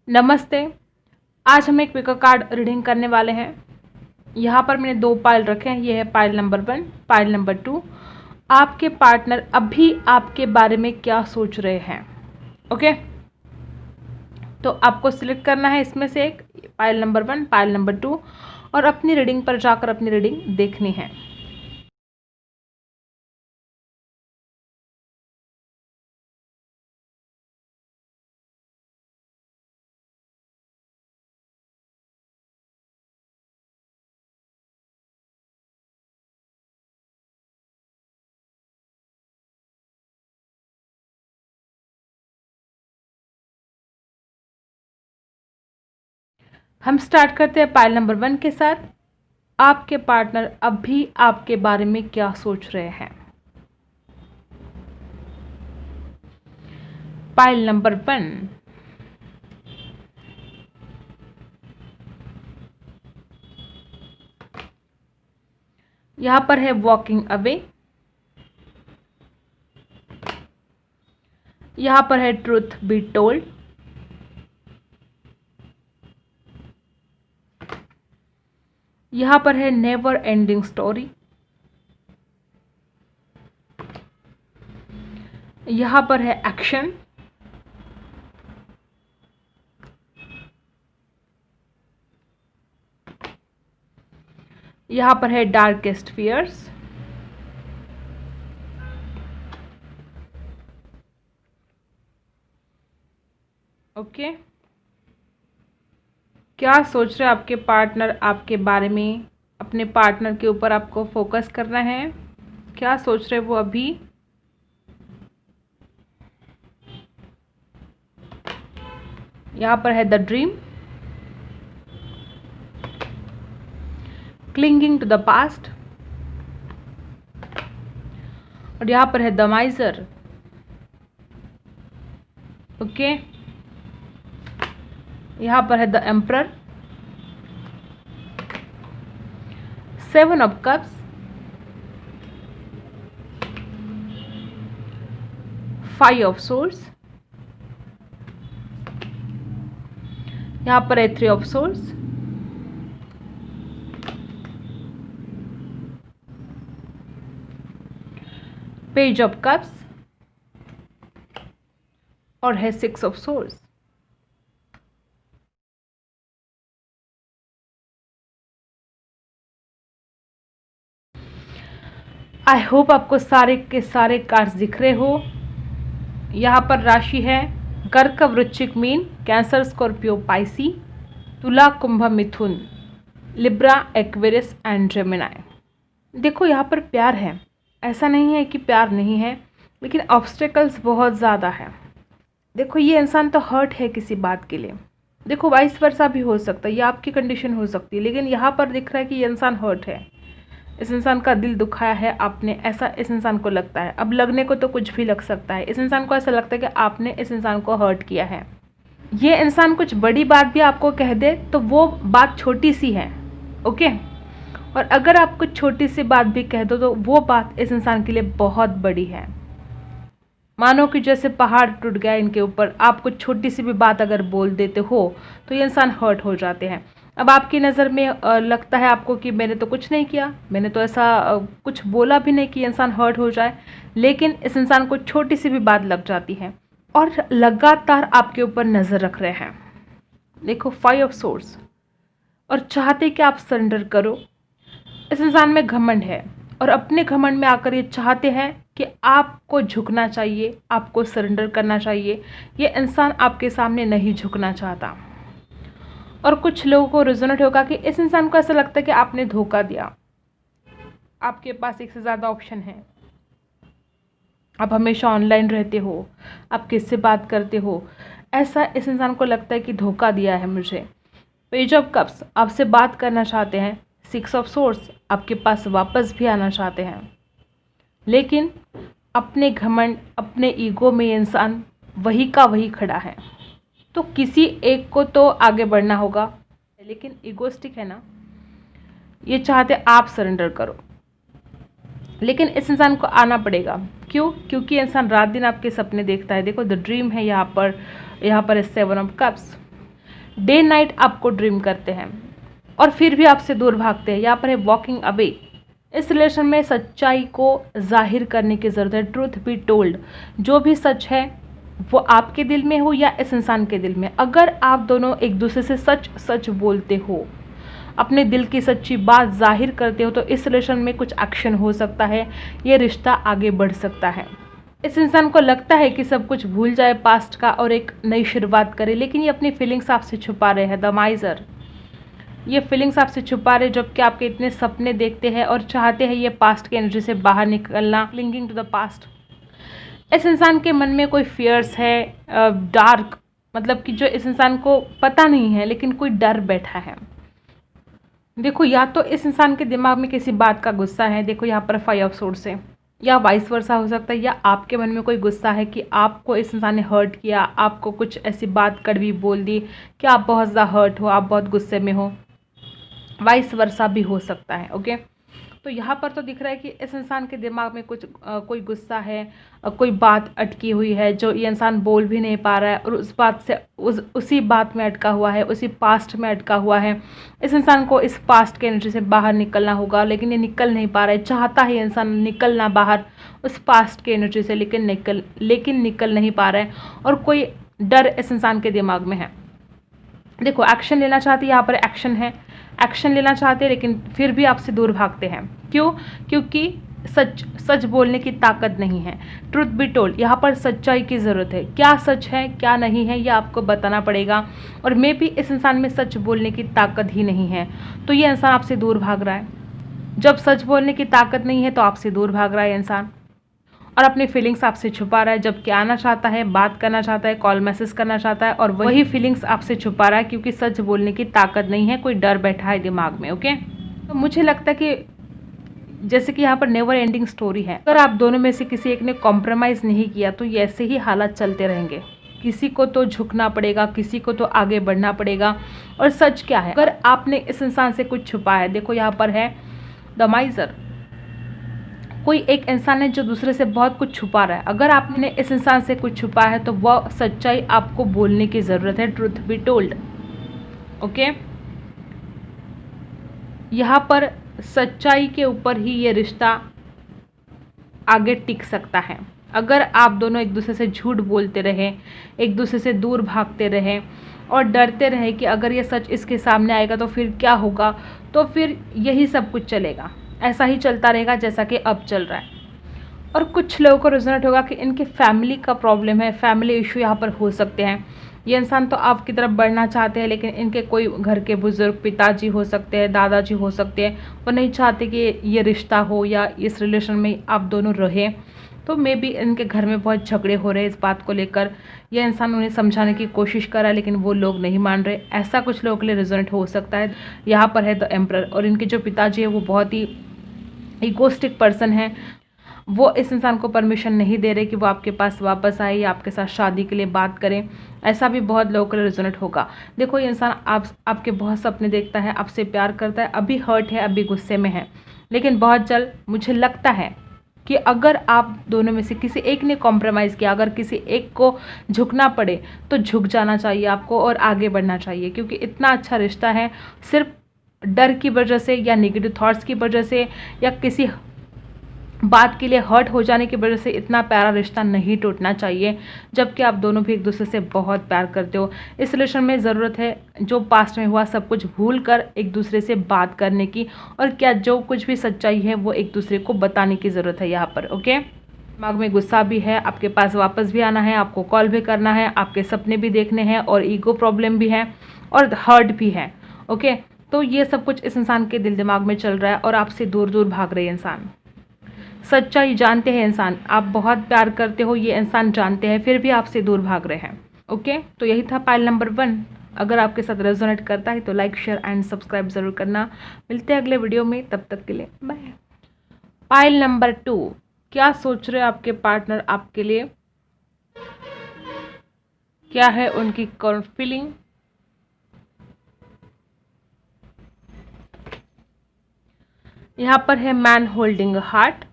नमस्ते। आज हम एक पिको कार्ड रीडिंग करने वाले हैं। यहाँ पर मैंने 2 पाइल रखे हैं। ये है पाइल नंबर 1, पाइल नंबर 2। आपके पार्टनर अभी आपके बारे में क्या सोच रहे हैं। ओके, तो आपको सिलेक्ट करना है इसमें से एक, पाइल नंबर 1, पाइल नंबर 2, और अपनी रीडिंग पर जाकर अपनी रीडिंग देखनी है। हम स्टार्ट करते हैं पाइल नंबर 1 के साथ। आपके पार्टनर अभी आपके बारे में क्या सोच रहे हैं। पाइल नंबर 1, यहां पर है वॉकिंग अवे, यहां पर है ट्रूथ बी टोल्ड, यहां पर है नेवर एंडिंग स्टोरी, यहां पर है एक्शन, यहां पर है डार्केस्ट फियर्स, ओके। क्या सोच रहे हैं आपके पार्टनर आपके बारे में। अपने पार्टनर के ऊपर आपको फोकस करना है। क्या सोच रहे वो अभी। यहां पर है the dream, clinging to the past, और यहां पर है द माइजर, ओके। यहां पर है the emperor, 7 of cups, 5 of source, यहां पर है 3 of source, page of cups, और है 6 ऑफ सोर्स। आई होप आपको सारे के सारे कार्ड्स दिख रहे हो। यहाँ पर राशि है कर्क, वृश्चिक, मीन, कैंसर, स्कॉर्पियो, पाइसी, तुला, कुंभ, मिथुन, लिब्रा, एक्वेरियस एंड जेमिनाई। देखो यहाँ पर प्यार है, ऐसा नहीं है कि प्यार नहीं है, लेकिन ऑब्स्टेकल्स बहुत ज़्यादा है। देखो ये इंसान तो हर्ट है किसी बात के लिए। देखो वाइस वर्सा भी हो सकता है, ये आपकी कंडीशन हो सकती है, लेकिन यहाँ पर दिख रहा है कि ये इंसान हर्ट है। इस इंसान का दिल दुखाया है आपने, ऐसा इस इंसान को लगता है। अब लगने को तो कुछ भी लग सकता है। इस इंसान को ऐसा लगता है कि आपने इस इंसान को हर्ट किया है। ये इंसान कुछ बड़ी बात भी आपको कह दे तो वो बात छोटी सी है, ओके। और अगर आप कुछ छोटी सी बात भी कह दो तो वो बात इस इंसान के लिए बहुत बड़ी है। मानो कि जैसे पहाड़ टूट गया इनके ऊपर, आप कुछ छोटी सी भी बात अगर बोल देते हो तो ये इंसान हर्ट हो जाते हैं। अब आपकी नज़र में लगता है आपको कि मैंने तो कुछ नहीं किया, मैंने तो ऐसा कुछ बोला भी नहीं कि इंसान हर्ट हो जाए, लेकिन इस इंसान को छोटी सी भी बात लग जाती है और लगातार आपके ऊपर नज़र रख रहे हैं। देखो 5 ऑफ सोर्स, और चाहते कि आप सरेंडर करो। इस इंसान में घमंड है और अपने घमंड में आकर ये चाहते हैं कि आपको झुकना चाहिए, आपको सरेंडर करना चाहिए। ये इंसान आपके सामने नहीं झुकना चाहता। और कुछ लोगों को रिजोनेट होगा कि इस इंसान को ऐसा लगता है कि आपने धोखा दिया। आपके पास एक से ज़्यादा ऑप्शन है, आप हमेशा ऑनलाइन रहते हो, आप किससे बात करते हो, ऐसा इस इंसान को लगता है कि धोखा दिया है मुझे। पेज ऑफ कप्स, आपसे बात करना चाहते हैं। 6 ऑफ सोर्स, आपके पास वापस भी आना चाहते हैं, लेकिन अपने घमंड, अपने ईगो में ये इंसान वही का वही खड़ा है। तो किसी एक को तो आगे बढ़ना होगा, लेकिन ईगोस्टिक है ना, ये चाहते आप सरेंडर करो, लेकिन इस इंसान को आना पड़ेगा। क्यों? क्योंकि इंसान रात दिन आपके सपने देखता है। देखो द ड्रीम है यहाँ पर है 7 ऑफ कप्स। डे नाइट आपको ड्रीम करते हैं और फिर भी आपसे दूर भागते हैं। यहाँ पर है वॉकिंग अवे। इस रिलेशन में सच्चाई को जाहिर करने की ज़रूरत है। ट्रूथ बी टोल्ड, जो भी सच है वो आपके दिल में हो या इस इंसान के दिल में, अगर आप दोनों एक दूसरे से सच सच बोलते हो, अपने दिल की सच्ची बात जाहिर करते हो, तो इस रिलेशन में कुछ एक्शन हो सकता है, ये रिश्ता आगे बढ़ सकता है। इस इंसान को लगता है कि सब कुछ भूल जाए पास्ट का और एक नई शुरुआत करे, लेकिन ये अपनी फीलिंग्स आपसे छुपा रहे हैं। द माइजर, ये फीलिंग्स आपसे छुपा रहे जबकि आपके इतने सपने देखते हैं और चाहते हैं ये पास्ट की एनर्जी से बाहर निकलना, क्लिंगिंग टू द पास्ट। इस इंसान के मन में कोई फियर्स है, डार्क, मतलब कि जो इस इंसान को पता नहीं है लेकिन कोई डर बैठा है। देखो, या तो इस इंसान के दिमाग में किसी बात का गुस्सा है, देखो यहाँ पर 5 ऑफ सोर्ड्स है, या वाइस वर्सा हो सकता है, या आपके मन में कोई गुस्सा है कि आपको इस इंसान ने हर्ट किया, आपको कुछ ऐसी बात कड़वी बोल दी कि आप बहुत ज़्यादा हर्ट हो, आप बहुत गुस्से में हो, वाइस वर्सा भी हो सकता है। ओके, तो यहाँ पर तो दिख रहा है कि इस इंसान के दिमाग में कुछ कोई गुस्सा है, कोई बात अटकी हुई है जो ये इंसान बोल भी नहीं पा रहा है और उस बात से उसी बात में अटका हुआ है, उसी पास्ट में अटका हुआ है। इस इंसान को इस पास्ट के एनर्जी से बाहर निकलना होगा, लेकिन ये निकल नहीं पा रहा है। चाहता है इंसान निकलना बाहर उस पास्ट के एनर्जी से, लेकिन निकल नहीं पा रहा है और कोई डर इस इंसान के दिमाग में है। देखो, एक्शन लेना चाहती है, यहाँ पर एक्शन है, एक्शन लेना चाहते हैं लेकिन फिर भी आपसे दूर भागते हैं। क्यों? क्योंकि सच बोलने की ताकत नहीं है। ट्रुथ बी टोल्ड, यहाँ पर सच्चाई की ज़रूरत है। क्या सच है क्या नहीं है ये आपको बताना पड़ेगा, और मे भी इस इंसान में सच बोलने की ताकत ही नहीं है, तो ये इंसान आपसे दूर भाग रहा है। जब सच बोलने की ताकत नहीं है तो आपसे दूर भाग रहा है इंसान और अपनी फीलिंग्स आपसे छुपा रहा है, जबकि आना चाहता है, बात करना चाहता है, कॉल मैसेज करना चाहता है, और वही फीलिंग्स आपसे छुपा रहा है क्योंकि सच बोलने की ताकत नहीं है, कोई डर बैठा है दिमाग में। ओके, तो मुझे लगता है कि जैसे कि यहाँ पर नेवर एंडिंग स्टोरी है। अगर आप दोनों में से किसी एक ने कॉम्प्रोमाइज़ नहीं किया तो ये ऐसे ही हालात चलते रहेंगे। किसी को तो झुकना पड़ेगा, किसी को तो आगे बढ़ना पड़ेगा। और सच क्या है, अगर आपने इस इंसान से कुछ छुपा है, देखो यहाँ पर है द माइजर, कोई एक इंसान है जो दूसरे से बहुत कुछ छुपा रहा है। अगर आपने इस इंसान से कुछ छुपा है तो वह सच्चाई आपको बोलने की ज़रूरत है। Truth be told. ओके, यहाँ पर सच्चाई के ऊपर ही ये रिश्ता आगे टिक सकता है। अगर आप दोनों एक दूसरे से झूठ बोलते रहे, एक दूसरे से दूर भागते रहे और डरते रहे कि अगर ये सच इसके सामने आएगा तो फिर क्या होगा, तो फिर यही सब कुछ चलेगा, ऐसा ही चलता रहेगा जैसा कि अब चल रहा है। और कुछ लोगों को रिजल्ट होगा कि इनके फैमिली का प्रॉब्लम है, फैमिली इशू यहाँ पर हो सकते हैं। ये इंसान तो आपकी तरफ बढ़ना चाहते हैं लेकिन इनके कोई घर के बुजुर्ग, पिताजी हो सकते हैं, दादाजी हो सकते हैं, वो नहीं चाहते कि ये रिश्ता हो या इस रिलेशन में आप दोनों रहें। तो मे बी इनके घर में बहुत झगड़े हो रहे हैं इस बात को लेकर। यह इंसान उन्हें समझाने की कोशिश कर रहा है लेकिन वो लोग नहीं मान रहे। ऐसा कुछ लोगों के लिए रिजल्ट हो सकता है। यहाँ पर है द एम्परर, और इनके जो पिताजी है वो बहुत ही इगोस्टिक पर्सन है। वो इस इंसान को परमिशन नहीं दे रहे कि वो आपके पास वापस आए या आपके साथ शादी के लिए बात करें। ऐसा भी बहुत लोगों के लिए रिजल्ट होगा। देखो, ये इंसान आपके बहुत सपने देखता है, आपसे प्यार करता है, अभी हर्ट है, अभी गुस्से में है, लेकिन बहुत जल्द मुझे लगता है कि अगर आप दोनों में से किसी एक ने कॉम्प्रोमाइज़ किया, अगर किसी एक को झुकना पड़े तो झुक जाना चाहिए आपको और आगे बढ़ना चाहिए, क्योंकि इतना अच्छा रिश्ता है। सिर्फ डर की वजह से या नेगेटिव थॉट्स की वजह से या किसी बात के लिए हर्ट हो जाने की वजह से इतना प्यारा रिश्ता नहीं टूटना चाहिए, जबकि आप दोनों भी एक दूसरे से बहुत प्यार करते हो। इस रिलेशन में ज़रूरत है जो पास्ट में हुआ सब कुछ भूल कर एक दूसरे से बात करने की, और क्या जो कुछ भी सच्चाई है वो एक दूसरे को बताने की ज़रूरत है यहाँ पर। ओके, दिमाग में गुस्सा भी है, आपके पास वापस भी आना है, आपको कॉल भी करना है, आपके सपने भी देखने हैं, और ईगो प्रॉब्लम भी है और हर्ट भी है। ओके, तो ये सब कुछ इस इंसान के दिल दिमाग में चल रहा है और आपसे दूर दूर भाग रहे हैं इंसान। सच्चाई जानते हैं इंसान, आप बहुत प्यार करते हो, ये इंसान जानते हैं, फिर भी आपसे दूर भाग रहे हैं। ओके, तो यही था पाइल नंबर 1। अगर आपके साथ रेजोनेट करता है तो लाइक, शेयर एंड सब्सक्राइब ज़रूर करना। मिलते हैं अगले वीडियो में, तब तक के लिए बाय। पाइल नंबर 2, क्या सोच रहे आपके पार्टनर आपके लिए, क्या है उनकी फीलिंग। यहाँ पर है मैन होल्डिंग हार्ट,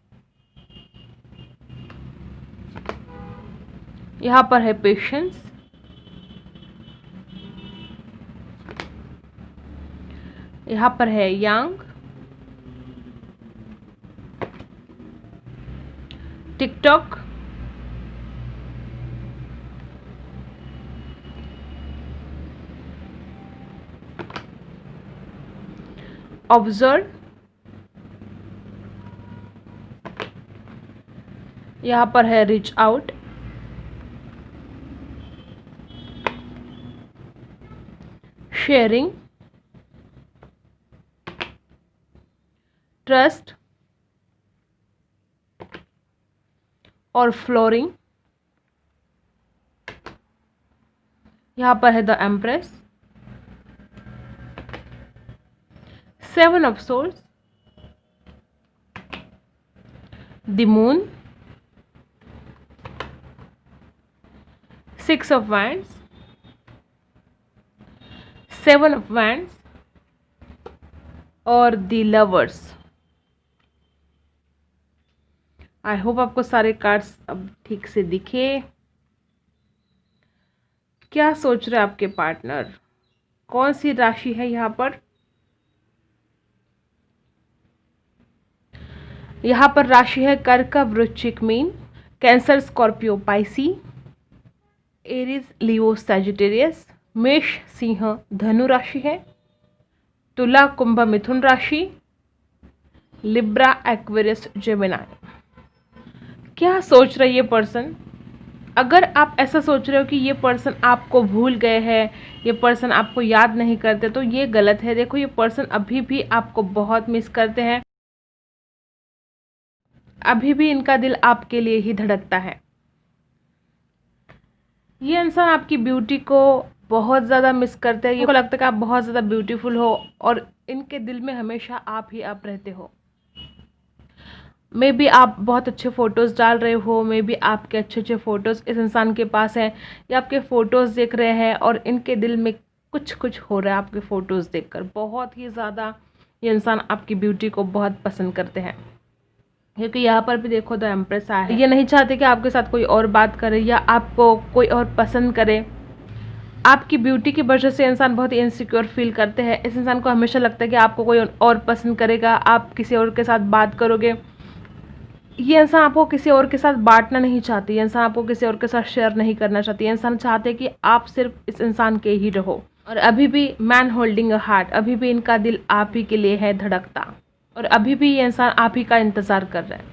यहाँ पर है पेशेंस, यहाँ पर है यांग, टिकटॉक, ऑब्जर्व, यहाँ पर है रीच आउट, शेयरिंग, ट्रस्ट और फ्लोरिंग। यहाँ पर है the empress, 7 of swords, the moon, 6 of wands, 7 of wands और द लवर्स। आई होप आपको सारे कार्ड्स अब ठीक से दिखे। क्या सोच रहे हैं आपके पार्टनर? कौन सी राशि है यहाँ पर? यहाँ पर राशि है कर्क, वृश्चिक, मीन, Cancer, Scorpio, Pisces, Aries, Leo, Sagittarius, मेष, सिंह, धनु राशि है, तुला, कुंभ, मिथुन राशि, लिब्रा, एक्वेरियस, जेमिनाई। क्या सोच रहे ये पर्सन? अगर आप ऐसा सोच रहे हो कि ये पर्सन आपको भूल गए हैं, ये पर्सन आपको याद नहीं करते, तो ये गलत है। देखो, ये पर्सन अभी भी आपको बहुत मिस करते हैं, अभी भी इनका दिल आपके लिए ही धड़कता है। ये इंसान आपकी ब्यूटी को बहुत ज़्यादा मिस करते हैं। ये को लगता है कि आप बहुत ज़्यादा ब्यूटीफुल हो और इनके दिल में हमेशा आप ही आप रहते हो। मे बी आप बहुत अच्छे फ़ोटोज़ डाल रहे हो, मे बी आपके अच्छे अच्छे फ़ोटोज़ इस इंसान के पास हैं, या आपके फ़ोटोज़ देख रहे हैं और इनके दिल में कुछ कुछ हो रहा है आपके फ़ोटोज़ देखकर। बहुत ही ज़्यादा ये इंसान आपकी ब्यूटी को बहुत पसंद करते हैं, क्योंकि यहाँ पर भी देखो द एम्प्रेस आया है। ये नहीं चाहते कि आपके साथ कोई और बात करे या आपको कोई और पसंद करे। आपकी ब्यूटी की वजह से इंसान बहुत ही इनसिक्योर फील करते हैं। इस इंसान को हमेशा लगता है कि आपको कोई और पसंद करेगा, आप किसी और के साथ बात करोगे। ये इंसान आपको किसी और के साथ बांटना नहीं चाहती, ये इंसान आपको किसी और के साथ शेयर नहीं करना चाहती। ये इंसान चाहते हैं कि आप सिर्फ इस इंसान के ही रहो। और अभी भी मैन होल्डिंग अ हार्ट, अभी भी इनका दिल आप ही के लिए है धड़कता, और अभी भी ये इंसान आप ही का इंतज़ार कर रहा है।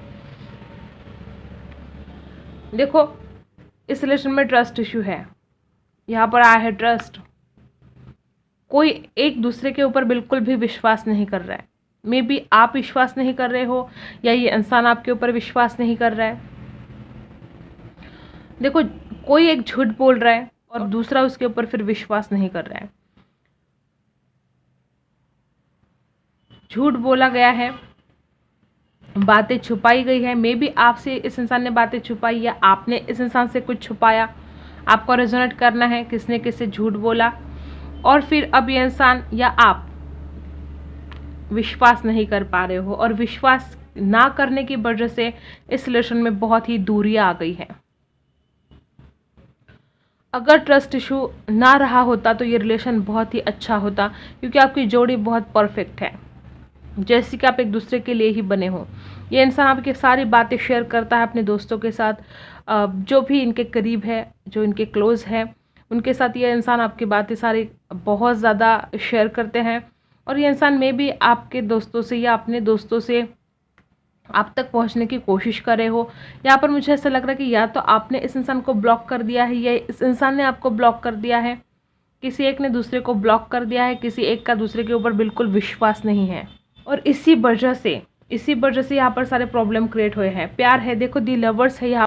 देखो, इस रिलेशन में ट्रस्ट इशू है। यहाँ पर आया है ट्रस्ट। कोई एक दूसरे के ऊपर बिल्कुल भी विश्वास नहीं कर रहा है। मे बी आप विश्वास नहीं कर रहे हो या ये इंसान आपके ऊपर विश्वास नहीं कर रहा है। देखो, कोई एक झूठ बोल रहा है और दूसरा उसके ऊपर फिर विश्वास नहीं कर रहा है। झूठ बोला गया है, बातें छुपाई गई है। मे बी आपसे इस इंसान ने बातें छुपाई या आपने इस इंसान से कुछ छुपाया। आपको रेजोनेट करना है किसने किससे झूठ बोला, और फिर अब ये इंसान या आप विश्वास नहीं कर पा रहे हो, और विश्वास ना करने की वजह से इस रिलेशन में बहुत ही दूरियां आ गई है। अगर ट्रस्ट इशू ना रहा होता तो ये रिलेशन बहुत ही अच्छा होता, क्योंकि आपकी जोड़ी बहुत परफेक्ट है, जैसे कि आप एक दूसरे के लिए ही बने हो। ये इंसान आपकी सारी बातें शेयर करता है अपने दोस्तों के साथ, जो भी इनके करीब है, जो इनके क्लोज है, उनके साथ ये इंसान आपकी बातें सारी बहुत ज़्यादा शेयर करते हैं। और ये इंसान में भी आपके दोस्तों से या अपने दोस्तों से आप तक पहुंचने की कोशिश कर रहे हो। यहाँ पर मुझे ऐसा लग रहा है कि या तो आपने इस इंसान को ब्लॉक कर दिया है या इस इंसान ने आपको ब्लॉक कर दिया है। किसी एक ने दूसरे को ब्लॉक कर दिया है, किसी एक का दूसरे के ऊपर बिल्कुल विश्वास नहीं है, और इसी वजह से यहाँ पर सारे प्रॉब्लम क्रिएट हुए हैं। प्यार है, देखो दी लवर्स है, यहाँ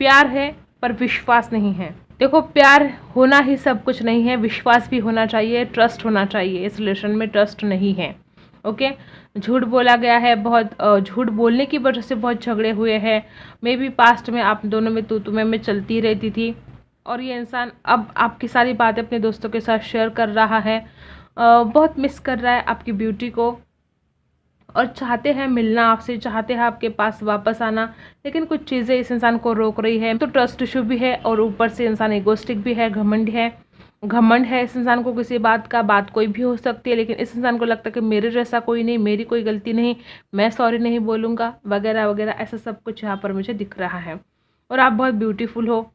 प्यार है पर विश्वास नहीं है। देखो, प्यार होना ही सब कुछ नहीं है, विश्वास भी होना चाहिए, ट्रस्ट होना चाहिए। इस रिलेशन में ट्रस्ट नहीं है। ओके, झूठ बोला गया है, बहुत झूठ बोलने की वजह से बहुत झगड़े हुए हैं। मे बी पास्ट में आप दोनों में तू तुम्हें में चलती रहती थी, और ये इंसान अब आपकी सारी बातें अपने दोस्तों के साथ शेयर कर रहा है, बहुत मिस कर रहा है आपकी ब्यूटी को, और चाहते हैं मिलना आपसे, चाहते हैं आपके पास वापस आना, लेकिन कुछ चीज़ें इस इंसान को रोक रही है। तो ट्रस्ट इशू भी है, और ऊपर से इंसान इगोस्टिक भी है, घमंड है, घमंड है इस इंसान को किसी बात का, बात कोई भी हो सकती है, लेकिन इस इंसान को लगता है कि मेरे जैसा कोई नहीं, मेरी कोई गलती नहीं, मैं सॉरी नहीं बोलूँगा वगैरह वगैरह, ऐसा सब कुछ यहाँ पर मुझे दिख रहा है। और आप बहुत ब्यूटीफुल हो,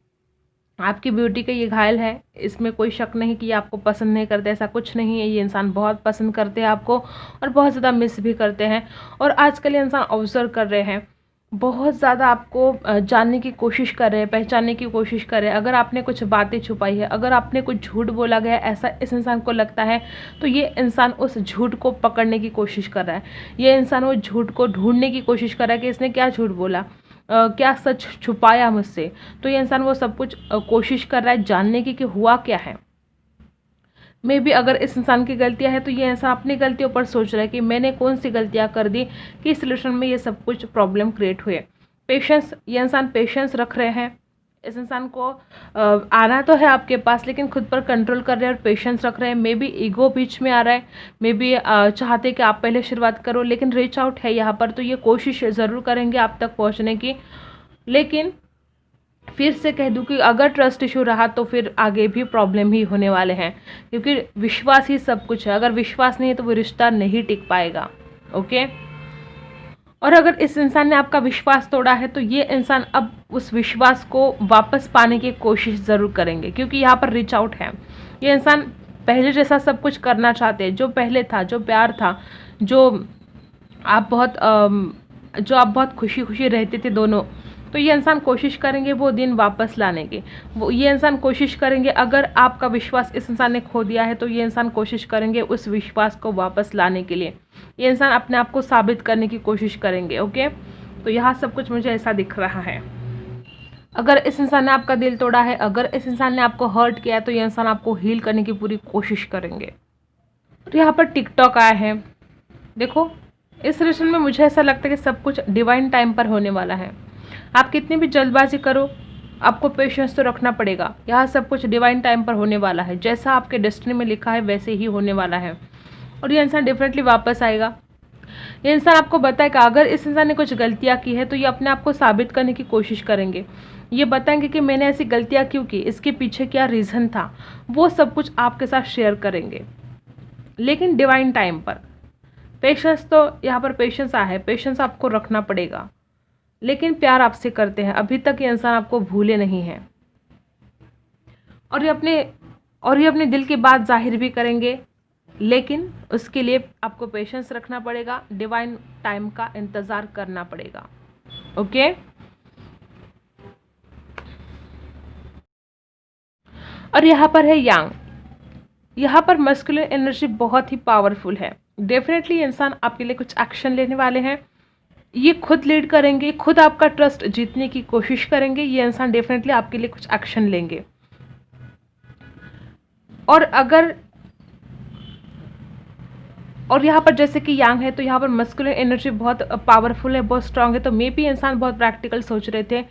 आपकी ब्यूटी का ये घायल है, इसमें कोई शक नहीं कि ये आपको पसंद नहीं करते, ऐसा कुछ नहीं है। ये इंसान बहुत पसंद करते हैं आपको और बहुत ज़्यादा मिस भी करते हैं। और आजकल ये इंसान ऑब्जर्व कर रहे हैं, बहुत ज़्यादा आपको जानने की कोशिश कर रहे हैं, पहचानने की कोशिश कर रहे हैं। अगर आपने कुछ बातें छुपाई है, अगर आपने कुछ झूठ बोला गया ऐसा इस इंसान को लगता है, तो ये इंसान उस झूठ को पकड़ने की कोशिश कर रहा है। ये इंसान वो झूठ को ढूंढने की कोशिश कर रहा है कि इसने क्या झूठ बोला, क्या सच छुपाया मुझसे। तो ये इंसान वो सब कुछ कोशिश कर रहा है जानने की कि हुआ क्या है। मे बी अगर इस इंसान की गलतियां हैं तो ये इंसान अपनी गलतियों पर सोच रहा है कि मैंने कौन सी गलतियां कर दी कि इस रिलेशन में ये सब कुछ प्रॉब्लम क्रिएट हुए। पेशेंस, ये इंसान पेशेंस रख रहे हैं। इस इंसान को आना तो है आपके पास, लेकिन खुद पर कंट्रोल कर रहे हैं और पेशेंस रख रहे हैं। मे बी ईगो बीच में आ रहा है, मे बी चाहते कि आप पहले शुरुआत करो, लेकिन रीच आउट है यहाँ पर, तो ये कोशिश ज़रूर करेंगे आप तक पहुँचने की। लेकिन फिर से कह दूं कि अगर ट्रस्ट इशू रहा तो फिर आगे भी प्रॉब्लम ही होने वाले हैं, क्योंकि विश्वास ही सब कुछ है। अगर विश्वास नहीं है तो वो रिश्ता नहीं टिक पाएगा। ओके। और अगर इस इंसान ने आपका विश्वास तोड़ा है तो ये इंसान अब उस विश्वास को वापस पाने की कोशिश ज़रूर करेंगे, क्योंकि यहाँ पर रीच आउट है। ये इंसान पहले जैसा सब कुछ करना चाहते हैं, जो पहले था, जो प्यार था, जो आप बहुत खुशी खुशी रहते थे दोनों। तो ये इंसान कोशिश करेंगे वो दिन वापस लाने की। ये इंसान कोशिश करेंगे, अगर आपका विश्वास इस इंसान ने खो दिया है तो ये इंसान कोशिश करेंगे उस विश्वास को वापस लाने के लिए। ये इंसान अपने आप को साबित करने की कोशिश करेंगे। ओके। तो यहाँ सब कुछ मुझे ऐसा दिख रहा है। अगर इस इंसान ने आपका दिल तोड़ा है, अगर इस इंसान ने आपको हर्ट किया है, तो ये इंसान आपको हील करने की पूरी कोशिश करेंगे। तो यहाँ पर टिकटॉक आया है। देखो, इस रिलेशन में मुझे ऐसा लगता है कि सब कुछ डिवाइन टाइम पर होने वाला है। आप कितनी भी जल्दबाजी करो, आपको पेशेंस तो रखना पड़ेगा। यहाँ सब कुछ डिवाइन टाइम पर होने वाला है, जैसा आपके डेस्टिनी में लिखा है वैसे ही होने वाला है। और ये इंसान डेफिनेटली वापस आएगा। ये इंसान आपको बताएगा, अगर इस इंसान ने कुछ गलतियाँ की है तो ये अपने आप को साबित करने की कोशिश करेंगे। ये बताएंगे कि मैंने ऐसी गलतियाँ क्यों की, इसके पीछे क्या रीज़न था, वो सब कुछ आपके साथ शेयर करेंगे, लेकिन डिवाइन टाइम पर। पेशेंस, तो यहाँ पर पेशेंस है, पेशेंस आपको रखना पड़ेगा। लेकिन प्यार आपसे करते हैं, अभी तक ये इंसान आपको भूले नहीं हैं। और ये अपने दिल की बात जाहिर भी करेंगे, लेकिन उसके लिए आपको पेशेंस रखना पड़ेगा, डिवाइन टाइम का इंतज़ार करना पड़ेगा। ओके। और यहाँ पर है यांग। यहाँ पर मस्कुलिन एनर्जी बहुत ही पावरफुल है। डेफिनेटली इंसान आपके लिए कुछ एक्शन लेने वाले हैं। ये खुद लीड करेंगे, खुद आपका ट्रस्ट जीतने की कोशिश करेंगे। ये इंसान डेफिनेटली आपके लिए कुछ एक्शन लेंगे। और यहाँ पर जैसे कि यांग है, तो यहाँ पर मस्कुलिन एनर्जी बहुत पावरफुल है, बहुत स्ट्रांग है। तो मे बी इंसान बहुत प्रैक्टिकल सोच रहे थे,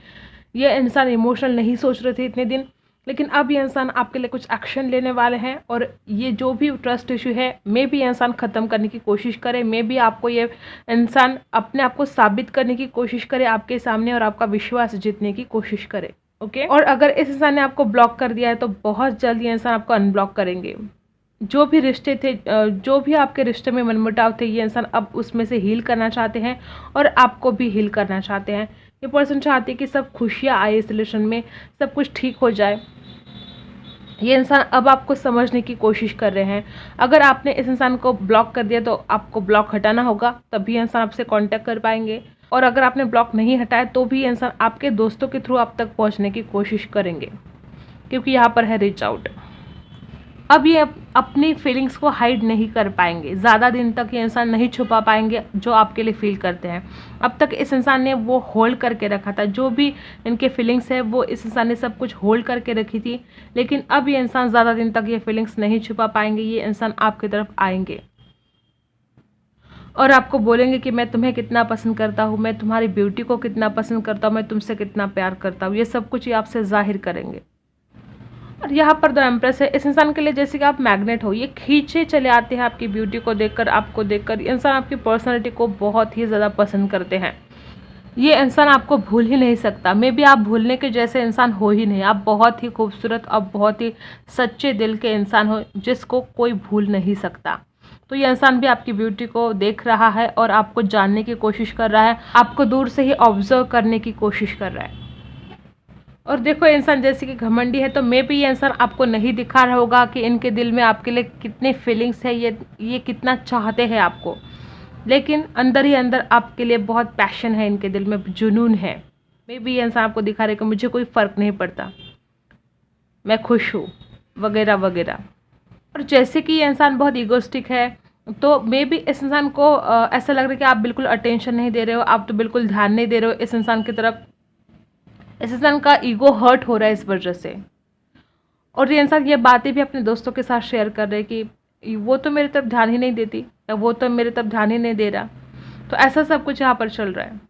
ये इंसान इमोशनल नहीं सोच रहे थे इतने दिन, लेकिन अब ये इंसान आपके लिए कुछ एक्शन लेने वाले हैं। और ये जो भी ट्रस्ट इशू है, मे बी इंसान ख़त्म करने की कोशिश करे, मे बी आपको ये इंसान अपने आप को साबित करने की कोशिश करे आपके सामने और आपका विश्वास जीतने की कोशिश करे। ओके। और अगर इस इंसान ने आपको ब्लॉक कर दिया है तो बहुत जल्द ये इंसान आपको अनब्लॉक करेंगे। जो भी रिश्ते थे, जो भी आपके रिश्ते में मनमुटाव थे, ये इंसान अब उसमें से हील करना चाहते हैं और आपको भी हील करना चाहते हैं। ये पर्सन चाहते हैं कि सब खुशियाँ आए इस रिलेशन में, सब कुछ ठीक हो जाए। ये इंसान अब आपको समझने की कोशिश कर रहे हैं। अगर आपने इस इंसान को ब्लॉक कर दिया तो आपको ब्लॉक हटाना होगा, तभी इंसान आपसे कांटेक्ट कर पाएंगे। और अगर आपने ब्लॉक नहीं हटाया तो भी इंसान आपके दोस्तों के थ्रू आप तक पहुंचने की कोशिश करेंगे, क्योंकि यहाँ पर है रीच आउट। अब ये अपनी फीलिंग्स को हाइड नहीं कर पाएंगे, ज़्यादा दिन तक ये इंसान नहीं छुपा पाएंगे जो आपके लिए फील करते हैं। अब तक इस इंसान ने वो होल्ड करके रखा था, जो भी इनके फीलिंग्स है वो इस इंसान ने सब कुछ होल्ड करके रखी थी, लेकिन अब ये इंसान ज़्यादा दिन तक ये फीलिंग्स नहीं छुपा पाएंगे। ये इंसान आपकी तरफ आएंगे और आपको बोलेंगे कि मैं तुम्हें कितना पसंद करता हूँ, मैं तुम्हारी ब्यूटी को कितना पसंद करता हूँ, मैं तुमसे कितना प्यार करता हूँ। ये सब कुछ ये आपसे जाहिर करेंगे। और यहाँ पर द एम्प्रेस है। इस इंसान के लिए जैसे कि आप मैग्नेट हो, ये खींचे चले आते हैं आपकी ब्यूटी को देखकर, आपको देखकर। इंसान आपकी पर्सनैलिटी को बहुत ही ज़्यादा पसंद करते हैं। ये इंसान आपको भूल ही नहीं सकता। मे बी आप भूलने के जैसे इंसान हो ही नहीं। आप बहुत ही खूबसूरत और बहुत ही सच्चे दिल के इंसान हो जिसको कोई भूल नहीं सकता। तो ये इंसान भी आपकी ब्यूटी को देख रहा है और आपको जानने की कोशिश कर रहा है, आपको दूर से ही ऑब्जर्व करने की कोशिश कर रहा है। और देखो, इंसान जैसे कि घमंडी है, तो मे बी ये इंसान आपको नहीं दिखा रहा होगा कि इनके दिल में आपके लिए कितने फीलिंग्स है, ये कितना चाहते हैं आपको, लेकिन अंदर ही अंदर आपके लिए बहुत पैशन है, इनके दिल में जुनून है। मे बी ये इंसान आपको दिखा रहे कि मुझे कोई फ़र्क नहीं पड़ता, मैं खुश हूँ, वगैरह वगैरह। और जैसे कि ये इंसान बहुत ईगोस्टिक है, तो मे बी इस इंसान को ऐसा लग रहा है कि आप बिल्कुल अटेंशन नहीं दे रहे हो, आप तो बिल्कुल ध्यान नहीं दे रहे हो इस इंसान की तरफ। इस इंसान का ईगो हर्ट हो रहा है इस वजह से। और ये इंसान ये बातें भी अपने दोस्तों के साथ शेयर कर रहे हैं कि वो तो मेरी तरफ ध्यान ही नहीं देती, या वो तो मेरी तरफ ध्यान ही नहीं दे रहा। तो ऐसा सब कुछ यहाँ पर चल रहा है।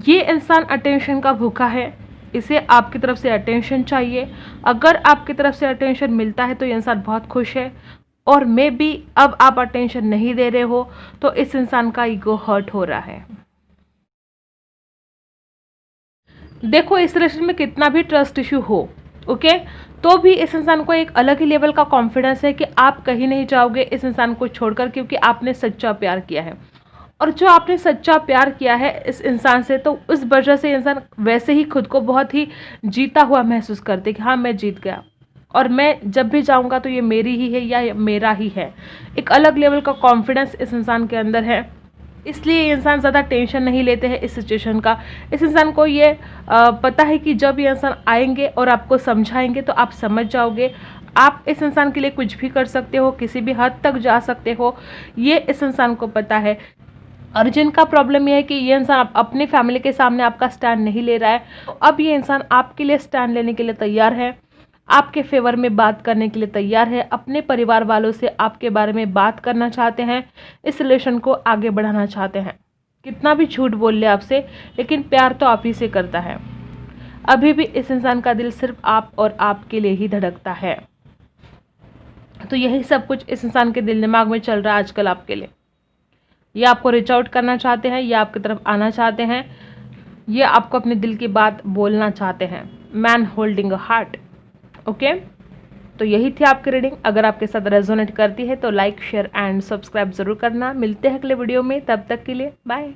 ये इंसान अटेंशन का भूखा है, इसे आपकी तरफ से अटेंशन चाहिए। अगर आपकी तरफ से अटेंशन मिलता है तो ये इंसान बहुत खुश है, और मे बी अब आप अटेंशन नहीं दे रहे हो तो इस इंसान का ईगो हर्ट हो रहा है। देखो, इस रिलेशन में कितना भी ट्रस्ट इशू हो, ओके, तो भी इस इंसान को एक अलग ही लेवल का कॉन्फिडेंस है कि आप कहीं नहीं जाओगे इस इंसान को छोड़कर, क्योंकि आपने सच्चा प्यार किया है। और जो आपने सच्चा प्यार किया है इस इंसान से, तो उस वजह से इंसान वैसे ही खुद को बहुत ही जीता हुआ महसूस करते कि हाँ, मैं जीत गया, और मैं जब भी जाऊंगा तो ये मेरी ही है या मेरा ही है। एक अलग लेवल का कॉन्फिडेंस इस इंसान के अंदर है, इसलिए ये इंसान ज़्यादा टेंशन नहीं लेते हैं इस सिचुएशन का। इस इंसान को ये पता है कि जब ये इंसान आएंगे और आपको समझाएंगे तो आप समझ जाओगे। आप इस इंसान के लिए कुछ भी कर सकते हो, किसी भी हद तक जा सकते हो, ये इस इंसान को पता है। और जिनका प्रॉब्लम ये है कि ये इंसान अपनी फैमिली के सामने आपका स्टैंड नहीं ले रहा है, तो अब ये इंसान आपके लिए स्टैंड लेने के लिए तैयार है, आपके फेवर में बात करने के लिए तैयार है, अपने परिवार वालों से आपके बारे में बात करना चाहते हैं, इस रिलेशन को आगे बढ़ाना चाहते हैं। कितना भी झूठ बोल ले आपसे, लेकिन प्यार तो आप ही से करता है। अभी भी इस इंसान का दिल सिर्फ आप और आपके लिए ही धड़कता है। तो यही सब कुछ इस इंसान के दिल दिमाग में चल रहा है आजकल आपके लिए। ये आपको रीच आउट करना चाहते हैं, ये आपकी तरफ आना चाहते हैं, ये आपको अपने दिल की बात बोलना चाहते हैं। Man holding a heart, okay. तो यही थी आपकी रीडिंग। अगर आपके साथ रेजोनेट करती है तो लाइक, शेयर एंड सब्सक्राइब जरूर करना। मिलते हैं अगले वीडियो में, तब तक के लिए बाय।